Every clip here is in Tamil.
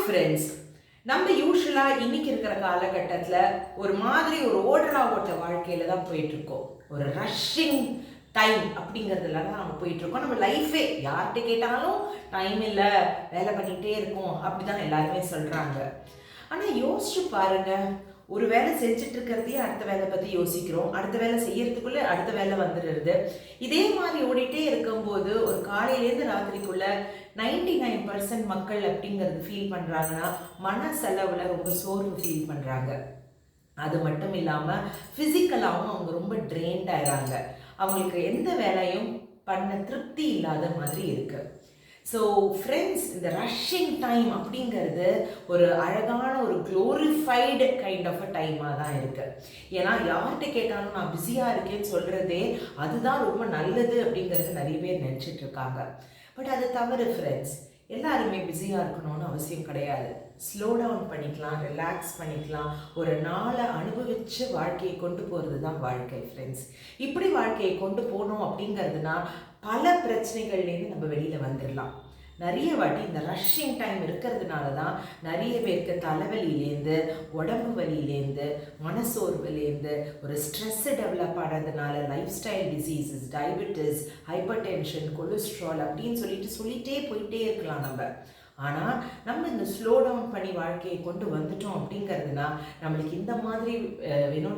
ஃப்ரெண்ட்ஸ், நம்ம யூஸ்வலாக இன்னைக்கு இருக்கிற காலகட்டத்தில் ஒரு மாதிரி ஒரு ஓட்ட வாழ்க்கையில் தான் போயிட்டுருக்கோம். ஒரு ரஷ்ஷிங் டைம் அப்படிங்கிறதுல தான் நம்ம போயிட்டுருக்கோம். நம்ம லைஃபே யார்கிட்ட கேட்டாலும் டைம் இல்லை, வேலை பண்ணிகிட்டே இருக்கோம் அப்படி தான் எல்லாருமே சொல்கிறாங்க. ஆனால் யோசிச்சு பாருங்க, ஒரு வேலை செஞ்சுட்டு இருக்கிறதையே அடுத்த வேலை பற்றி யோசிக்கிறோம். அடுத்த வேலை செய்யறதுக்குள்ளே அடுத்த வேலை வந்துடுறது. இதே மாதிரி ஓடிட்டே இருக்கும்போது ஒரு காலையிலேருந்து ராத்திரிக்குள்ள 99% மக்கள் அப்படிங்கிறது ஃபீல் பண்ணுறாங்கன்னா மனசளவில் ரொம்ப சோர்வு ஃபீல் பண்ணுறாங்க. அது மட்டும் இல்லாமல் ஃபிசிக்கலாகவும் அவங்க ரொம்ப ட்ரெயின்ட் ஆகிறாங்க. அவங்களுக்கு எந்த வேலையும் பண்ண திருப்தி இல்லாத மாதிரி இருக்குது. ஸோ ஃப்ரெண்ட்ஸ், இந்த ரஷ்ஷிங் டைம் அப்படிங்கிறது ஒரு அழகான ஒரு க்ளோரிஃபைடு கைண்ட் ஆஃப் அ டைமாக தான் இருக்குது. ஏன்னா யார்கிட்ட கேட்டாலும் நான் பிஸியாக இருக்கேன்னு சொல்கிறதே அதுதான் ரொம்ப நல்லது அப்படிங்கிறது நிறைய பேர் நினச்சிட்டு இருக்காங்க. பட் அது தவறு ஃப்ரெண்ட்ஸ். எல்லாருமே பிஸியாக இருக்கணும்னு அவசியம் கிடையாது. ஸ்லோ டவுன் பண்ணிக்கலாம், ரிலாக்ஸ் பண்ணிக்கலாம். ஒரு நாளை அனுபவித்து வாழ்க்கையை கொண்டு போகிறது தான் வாழ்க்கை ஃப்ரெண்ட்ஸ். இப்படி வாழ்க்கையை கொண்டு போகணும் அப்படிங்கிறதுனா பல பிரச்சனைகள்லேருந்து நம்ம வெளியில் வந்துடலாம். நிறைய வாட்டி இந்த ரஷ்ஷிங் டைம் இருக்கிறதுனால தான் நிறைய பேருக்கு தலைவலியிலேருந்து, உடம்பு வலியிலேருந்து, மனசோர்வுலேருந்து, ஒரு ஸ்ட்ரெஸ்ஸு டெவலப் ஆனதுனால life style diseases, diabetes, hyper tension, cholesterol அப்படின்னு சொல்லிகிட்டே போயிட்டே இருக்கலாம் நம்ம. ஆனால் நம்ம இந்த ஸ்லோ டவுன் பண்ணி வாழ்க்கையை கொண்டு வந்துட்டோம் அப்படிங்கிறதுனா நம்மளுக்கு இந்த மாதிரி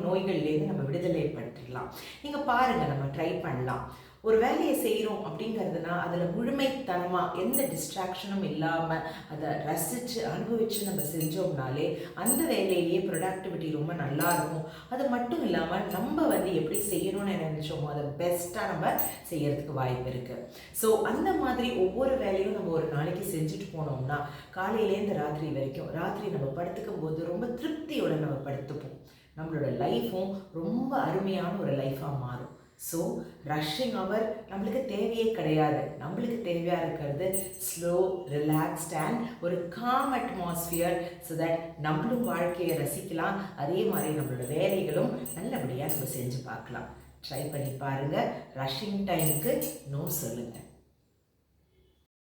நோய்கள்லேருந்து நம்ம விடுதலை பட்டுடலாம். நீங்கள் பாருங்கள், நம்ம ட்ரை பண்ணலாம். ஒரு வேலையை செய்கிறோம் அப்படிங்கிறதுனா அதில் முழுமைத்தனமாக எந்த டிஸ்ட்ராக்ஷனும் இல்லாமல் அதை ரசித்து அனுபவித்து நம்ம செஞ்சோம்னாலே அந்த வேலையிலேயே ப்ரொடக்டிவிட்டி ரொம்ப நல்லா இருக்கும். அது மட்டும் இல்லாமல் நம்ம எப்படி செய்யணும்னு நினச்சோமோ அதை பெஸ்ட்டாக நம்ம செய்யறதுக்கு வாய்ப்பு இருக்குது. ஸோ அந்த மாதிரி ஒவ்வொரு வேலையும் நம்ம ஒரு நாளைக்கு செஞ்சுட்டு போனோம்னா காலையிலேருந்து ராத்திரி வரைக்கும், ராத்திரி நம்ம படுத்துக்கும் போது ரொம்ப திருப்தியோடு நம்ம படுத்துப்போம். நம்மளோட லைஃப்பும் ரொம்ப அருமையான ஒரு லைஃபாக மாறும். ஸோ ரஷ்ஷிங் அவர் நம்மளுக்கு தேவையே கிடையாது. நம்மளுக்கு தேவையாக இருக்கிறது ஸ்லோ, ரிலாக்ஸ்ட் அண்ட் ஒரு காம் அட்மாஸ்ஃபியர். ஸோ தட் நம்மளும் வாழ்க்கையை ரசிக்கலாம். அதே மாதிரி நம்மளோட வேலைகளும் நல்லபடியாக நம்ம செஞ்சு பார்க்கலாம். ட்ரை பண்ணி பாருங்கள். ரஷ்ஷிங் டைமுக்கு நோ சொல்லுங்கள்.